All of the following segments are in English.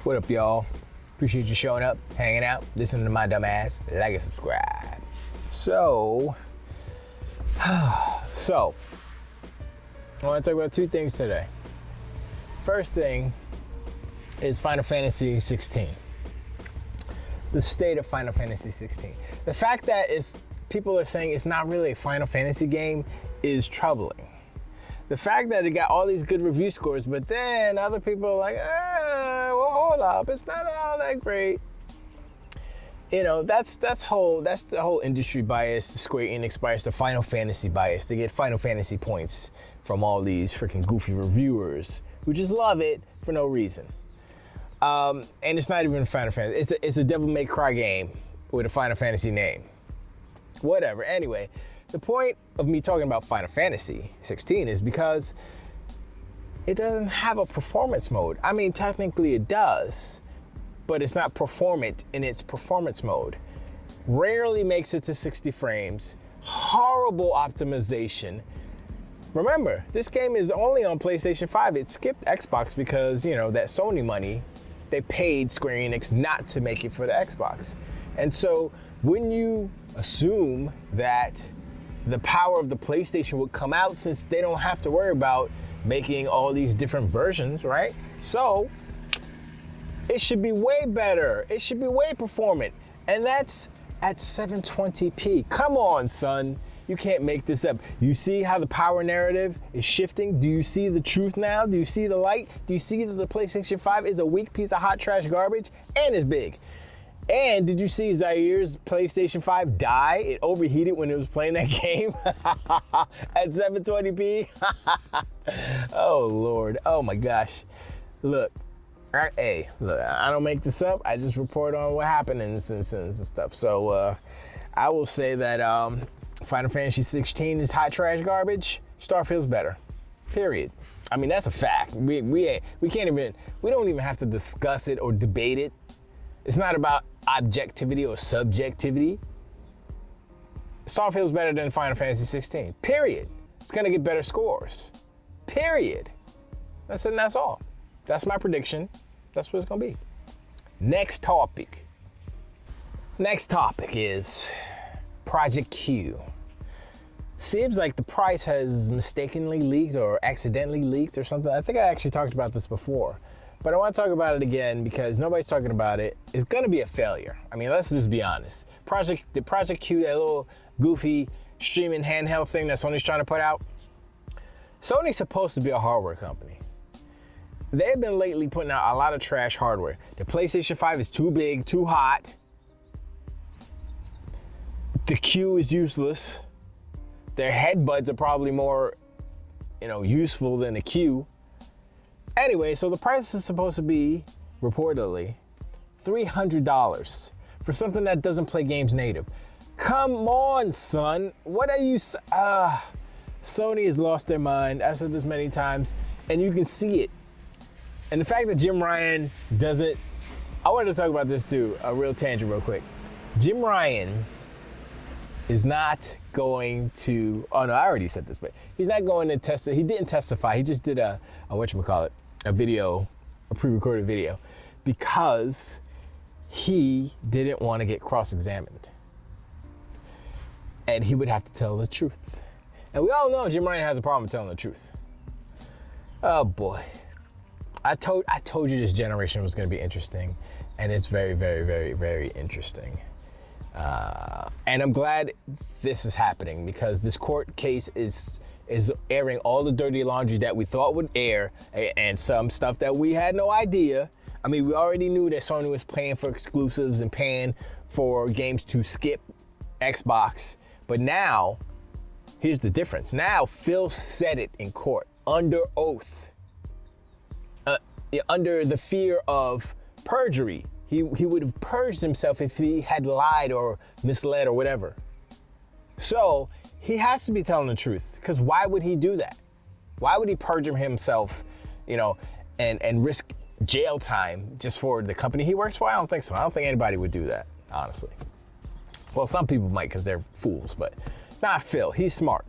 What up, y'all? Appreciate you showing up, hanging out, listening to my dumb ass. Like and subscribe. So, I want to talk about two things today. First thing is Final Fantasy 16. The state of Final Fantasy 16. The fact that people are saying it's not really a Final Fantasy game is troubling. The fact that it got all these good review scores, but then other people are like, well, hold up, it's not all that great. You know, that's the whole industry bias, the Square Enix bias, the Final Fantasy bias. They get Final Fantasy points from all these freaking goofy reviewers who just love it for no reason. And it's not even Final Fantasy. It's a Devil May Cry game with a Final Fantasy name. Whatever. Anyway, the point of me talking about Final Fantasy 16 is because it doesn't have a performance mode. I mean, technically it does, but it's not performant in its performance mode. Rarely makes it to 60 frames. Horrible optimization. Remember, this game is only on PlayStation 5. It skipped Xbox because, you know, that Sony money, they paid Square Enix not to make it for the Xbox. And so when you assume that the power of the PlayStation would come out since they don't have to worry about making all these different versions, right? So it should be way better. It should be way performant. And that's at 720p. Come on, son. You can't make this up. You see how the power narrative is shifting? Do you see the truth now? Do you see the light? Do you see that the PlayStation 5 is a weak piece of hot trash garbage and is big? And did you see Zaire's PlayStation 5 die? It overheated when it was playing that game at 720p. Oh, Lord. Oh, my gosh. Look, I don't make this up. I just report on what happened and stuff. So I will say that Final Fantasy 16 is hot trash garbage. Starfield's better. Period. I mean, that's a fact. We don't even have to discuss it or debate it. It's not about objectivity or subjectivity. Starfield's better than Final Fantasy 16. Period. It's gonna get better scores. Period. That's it, and that's all. That's my prediction. That's what it's gonna be. Next topic. Next topic is Project Q. Seems like the price has mistakenly leaked or accidentally leaked or something. I think I actually talked about this before, but I want to talk about it again because nobody's talking about it. It's gonna be a failure. I mean, let's just be honest. The Project Q, that little goofy streaming handheld thing that Sony's trying to put out. Sony's supposed to be a hardware company. They've been lately putting out a lot of trash hardware. The PlayStation 5 is too big, too hot. The Q is useless. Their headbuds are probably more, useful than the Q. Anyway, so the price is supposed to be, reportedly, $300 for something that doesn't play games native. Come on, son. What are you... Sony has lost their mind. I've said this many times, and you can see it. And the fact that Jim Ryan doesn't... I wanted to talk about this too, a real tangent real quick. Jim Ryan is not going to... Oh no, I already said this, but he's not going to testify. He didn't testify. He just did a video, a pre-recorded video, because he didn't want to get cross-examined. And he would have to tell the truth. And we all know Jim Ryan has a problem with telling the truth. Oh boy. I told you this generation was going to be interesting, and it's very, very, very, very interesting. And I'm glad this is happening because this court case is airing all the dirty laundry that we thought would air and some stuff that we had no idea. I mean, we already knew that Sony was paying for exclusives and paying for games to skip Xbox. But now, here's the difference. Now, Phil said it in court under oath, under the fear of perjury. He would have purged himself if he had lied or misled or whatever. So he has to be telling the truth, because why would he do that? Why would he perjure himself, and risk jail time just for the company he works for? I don't think so. I don't think anybody would do that, honestly. Well, some people might because they're fools, but not Phil. He's smart,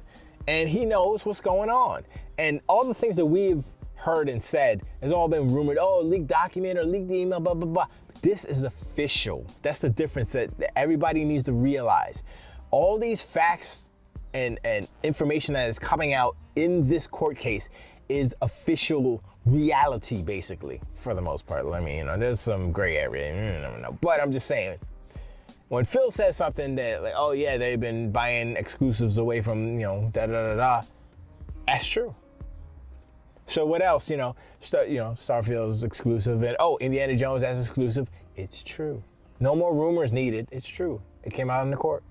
and he knows what's going on. And all the things that we've heard and said. It's all been rumored. Oh, leaked document or leaked email, blah, blah, blah. This is official. That's the difference that everybody needs to realize. All these facts and information that is coming out in this court case is official reality, basically, for the most part. I mean, there's some gray area, you never know. But I'm just saying, when Phil says something that, like, oh yeah, they've been buying exclusives away from, that's true. So what else, Starfield's exclusive, and Indiana Jones, that's exclusive. It's true. No more rumors needed. It's true. It came out in the court,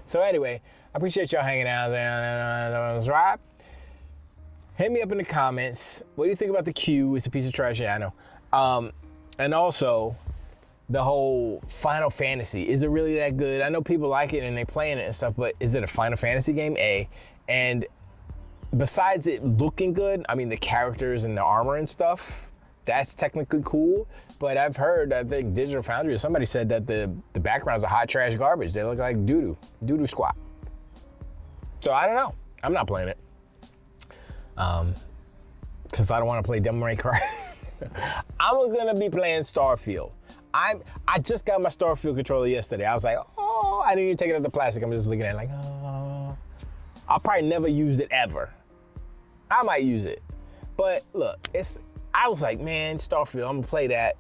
So anyway, I appreciate y'all hanging out there. Right? Hit me up in the comments. What do you think about the Q? It's a piece of trash. Yeah, I know. And also, the whole Final Fantasy. Is it really that good? I know people like it and they playing it and stuff, but is it a Final Fantasy game? And besides it looking good, I mean, the characters and the armor and stuff, that's technically cool. But I've heard, I think Digital Foundry or somebody said that the backgrounds are hot trash garbage. They look like doo-doo squat. So I don't know. I'm not playing it. Because I don't want to play Devil May Cry. I'm gonna be playing Starfield. I just got my Starfield controller yesterday. I was like, I didn't even take it out of the plastic. I'm just looking at it like, I'll probably never use it ever. I might use it. But look, I was like, man, Starfield, I'm gonna play that.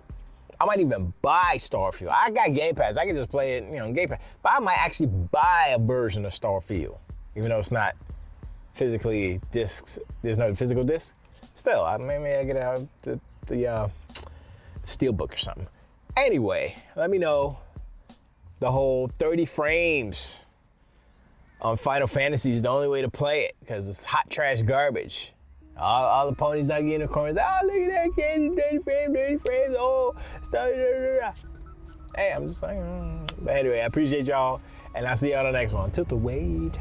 I might even buy Starfield. I got Game Pass. I can just play it, Game Pass. But I might actually buy a version of Starfield, even though it's not physically discs. There's no physical disc. Still, maybe I get the Steelbook or something. Anyway, let me know the whole 30 frames on Final Fantasy is the only way to play it because it's hot trash garbage. All the ponies out in the corners. Oh, look at that kid, 30 frames, stuff. Hey, I'm just saying. But anyway, I appreciate y'all, and I'll see y'all on the next one. Tilt the weight.